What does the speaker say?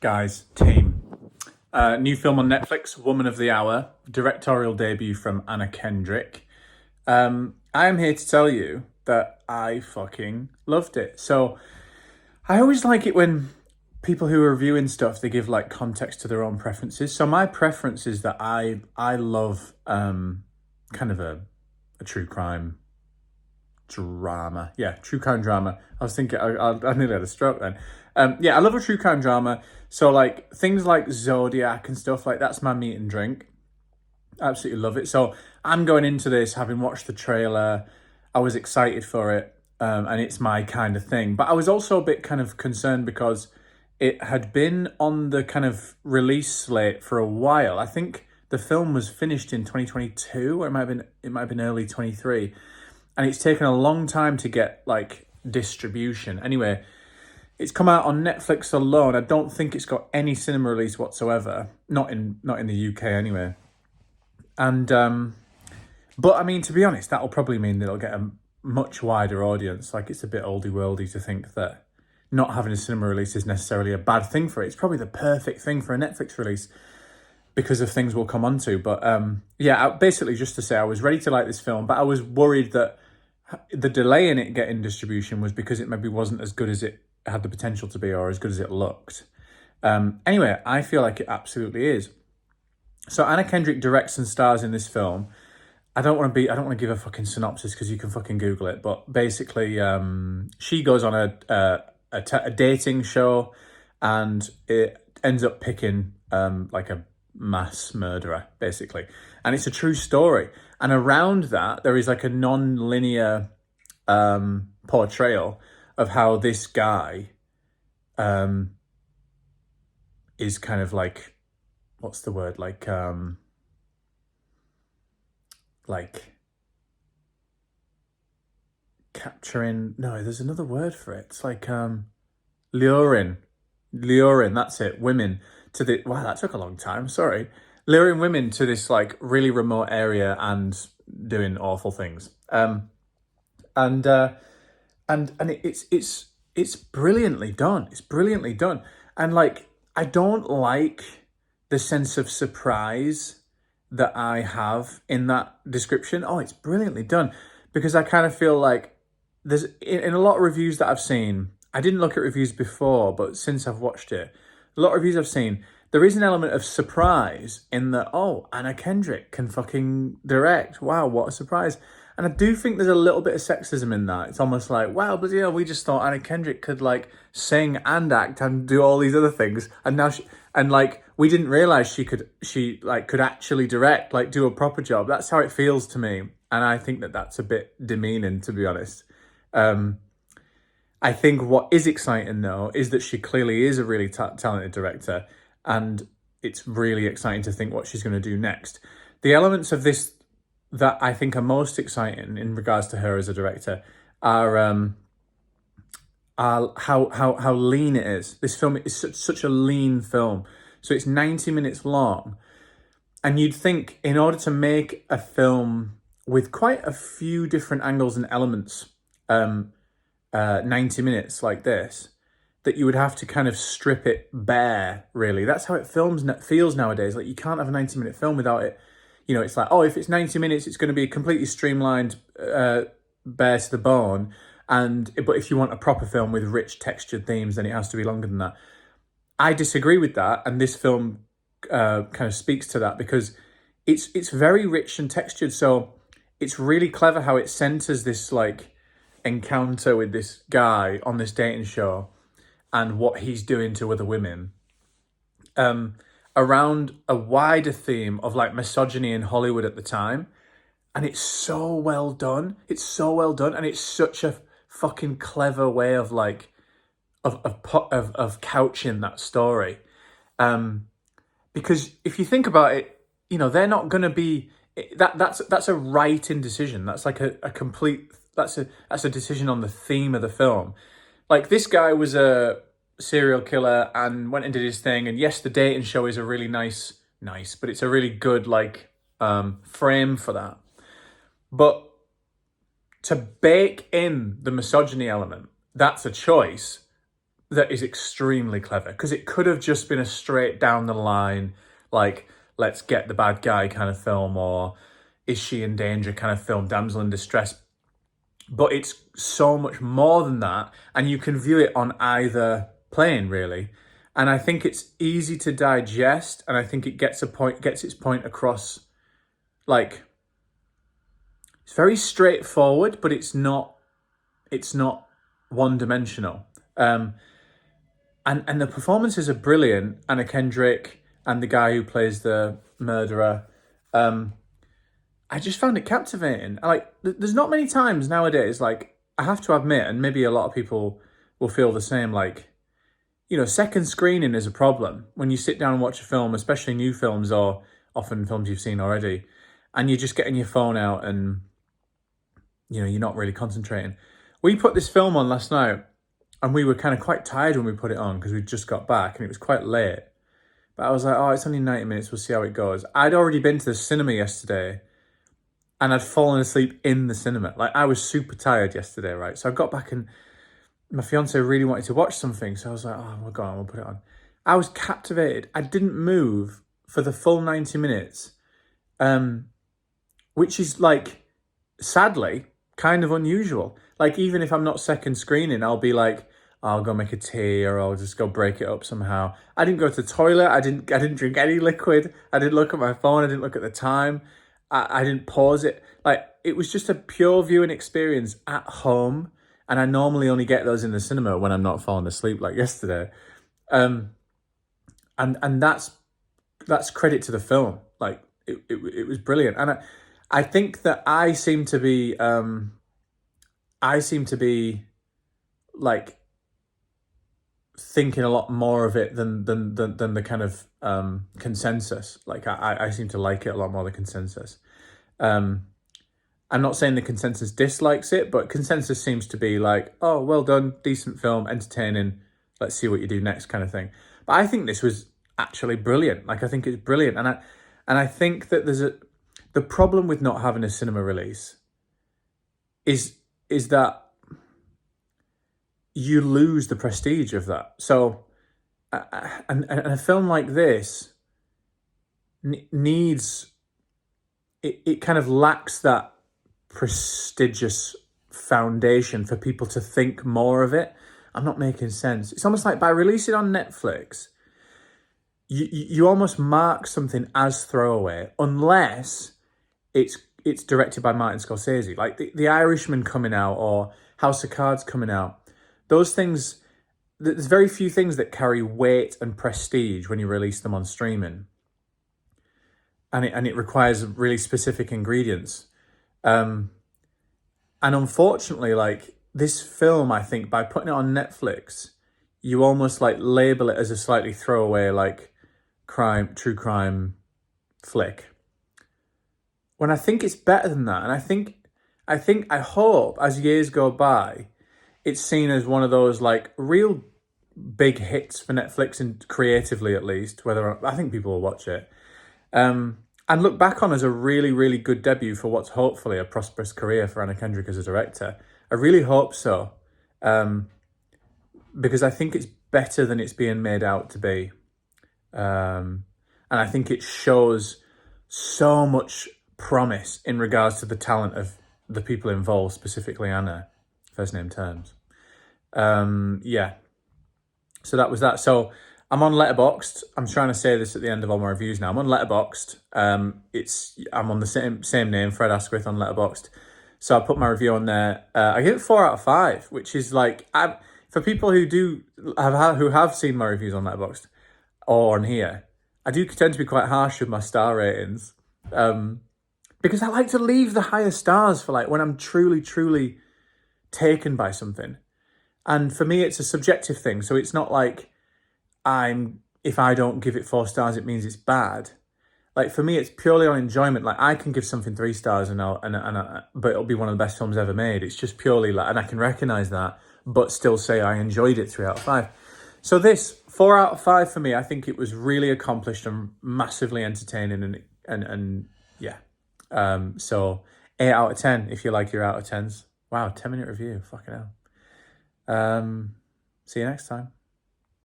Guys, team. New film on Netflix, Woman of the Hour, directorial debut from Anna Kendrick. I am here to tell you that I fucking loved it. So I always like it when people who are reviewing stuff, they give like context to their own preferences. So my preference is that I love kind of a true crime drama. Yeah, true crime drama. I was thinking, I nearly had a stroke then. Yeah, I love a true crime drama. So like things like Zodiac and stuff like that's my meat and drink. Absolutely love it. So I'm going into this having watched the trailer. I was excited for it, and it's my kind of thing. But I was also a bit kind of concerned because it had been on the kind of release slate for a while. I think the film was finished in 2022, or it might have been early 23, and it's taken a long time to get like distribution. Anyway, it's come out on Netflix alone. I don't think it's got any cinema release whatsoever. Not in the UK anyway. And but I mean, to be honest, that'll probably mean that it'll get a much wider audience. Like, it's a bit oldie worldy to think that not having a cinema release is necessarily a bad thing for it. It's probably the perfect thing for a Netflix release because of things we'll come on to. But yeah, basically just to say I was ready to like this film, but I was worried that the delay in it getting distribution was because it maybe wasn't as good as it had the potential to be or as good as it looked. Anyway, I feel like it absolutely is. So Anna Kendrick directs and stars in this film. I don't want to give a fucking synopsis because you can fucking Google it. But basically, she goes on a dating show, and it ends up picking like a mass murderer, basically. And it's a true story. And around that, there is like a non-linear portrayal of how this guy is kind of like, what's the word? Like capturing, no, there's another word for it. It's like luring, that's it, women to the, wow, that took a long time, sorry. Luring women to this like really remote area and doing awful things. And it's brilliantly done. It's brilliantly done. And like, I don't like the sense of surprise that I have in that description. Oh, it's brilliantly done. Because I kind of feel like there's, in a lot of reviews that I've seen, I didn't look at reviews before, but since I've watched it, a lot of reviews I've seen, there is an element of surprise in that, oh, Anna Kendrick can fucking direct. Wow, what a surprise. And I do think there's a little bit of sexism in that. It's almost like, wow, but yeah, we just thought Anna Kendrick could like sing and act and do all these other things. And now we didn't realize she could actually direct, like do a proper job. That's how it feels to me. And I think that that's a bit demeaning, to be honest. I think what is exciting though, is that she clearly is a really talented director. And it's really exciting to think what she's going to do next. The elements of this that I think are most exciting in regards to her as a director are how lean it is. This film is such a lean film. So it's 90 minutes long. And you'd think in order to make a film with quite a few different angles and elements, 90 minutes like this, that you would have to kind of strip it bare, really. That's how it feels nowadays. Like, you can't have a 90-minute film without it. You know, it's like, oh, if it's 90 minutes, it's going to be completely streamlined, bare to the bone. But if you want a proper film with rich textured themes, then it has to be longer than that. I disagree with that, and this film kind of speaks to that because it's very rich and textured. So it's really clever how it centers this like encounter with this guy on this dating show and what he's doing to other women around a wider theme of like misogyny in Hollywood at the time. And it's so well done. It's so well done. And it's such a fucking clever way of like, of couching that story. Because if you think about it, you know, they're not going to be, that's a writing decision. That's like a complete, that's a decision on the theme of the film. Like, this guy was a serial killer and went and did his thing. And yes, the dating show is a really nice, but it's a really good like frame for that. But to bake in the misogyny element, that's a choice. that is extremely clever, because it could have just been a straight down the line, like, let's get the bad guy kind of film, or is she in danger kind of film, damsel in distress. But it's so much more than that, and you can view it on either plane, really. And I think it's easy to digest, and I think it gets its point across. Like, it's very straightforward, but it's not one dimensional. And the performances are brilliant. Anna Kendrick and the guy who plays the murderer. I just found it captivating. Like, there's not many times nowadays, like, I have to admit, and maybe a lot of people will feel the same, like, you know, second screening is a problem. When you sit down and watch a film, especially new films or often films you've seen already, and you're just getting your phone out and, you know, you're not really concentrating. We put this film on last night, and we were kind of quite tired when we put it on because we just got back and it was quite late. But I was like, oh, it's only 90 minutes. We'll see how it goes. I'd already been to the cinema yesterday, and I'd fallen asleep in the cinema. Like, I was super tired yesterday, right? So I got back, and my fiance really wanted to watch something. So I was like, oh, we'll go on, we'll put it on. I was captivated. I didn't move for the full 90 minutes, which is, like, sadly, kind of unusual. Like, even if I'm not second screening, I'll be like, I'll go make a tea, or I'll just go break it up somehow. I didn't go to the toilet. I didn't drink any liquid. I didn't look at my phone. I didn't look at the time. I didn't pause it. Like, it was just a pure viewing experience at home. And I normally only get those in the cinema when I'm not falling asleep, like yesterday. And that's credit to the film. Like, it was brilliant. And I think that I seem to be like thinking a lot more of it than the kind of consensus. Like, I seem to like it a lot more than consensus. I'm not saying the consensus dislikes it, but consensus seems to be like, oh, well done, decent film, entertaining, let's see what you do next, kind of thing. But I think this was actually brilliant. Like, I think it's brilliant. And I think that the problem with not having a cinema release is that you lose the prestige of that. So, and a film like this needs, it kind of lacks that prestigious foundation for people to think more of it. I'm not making sense. It's almost like by releasing on Netflix, you almost mark something as throwaway, unless it's directed by Martin Scorsese, like the Irishman coming out or House of Cards coming out. Those things, there's very few things that carry weight and prestige when you release them on streaming. And it requires really specific ingredients. And unfortunately, like, this film, I think, by putting it on Netflix, you almost like label it as a slightly throwaway, like, true crime flick. When I think it's better than that. And I hope as years go by, it's seen as one of those, like, real big hits for Netflix, and creatively at least, I think people will watch it. And look back on as a really, really good debut for what's hopefully a prosperous career for Anna Kendrick as a director. I really hope so. Because I think it's better than it's being made out to be. And I think it shows so much promise in regards to the talent of the people involved, specifically Anna, first name terms. Yeah. So that was that. So I'm on Letterboxd. I'm trying to say this at the end of all my reviews now. I'm on Letterboxd. I'm on the same name, Fred Asquith, on Letterboxd. So I put my review on there. I give it 4 out of 5, which is like, for people who have seen my reviews on Letterboxd or on here, I do tend to be quite harsh with my star ratings, because I like to leave the higher stars for, like, when I'm truly, truly taken by something. And for me, it's a subjective thing. So it's not like if I don't give it 4 stars, it means it's bad. Like, for me, it's purely on enjoyment. Like, I can give something 3 stars but it'll be one of the best films ever made. It's just purely like, and I can recognize that, but still say I enjoyed it 3 out of 5. So this 4 out of 5 for me, I think it was really accomplished and massively entertaining, and yeah. So 8 out of 10 if you like your out of 10s. Wow, 10-minute review, fucking hell. See you next time.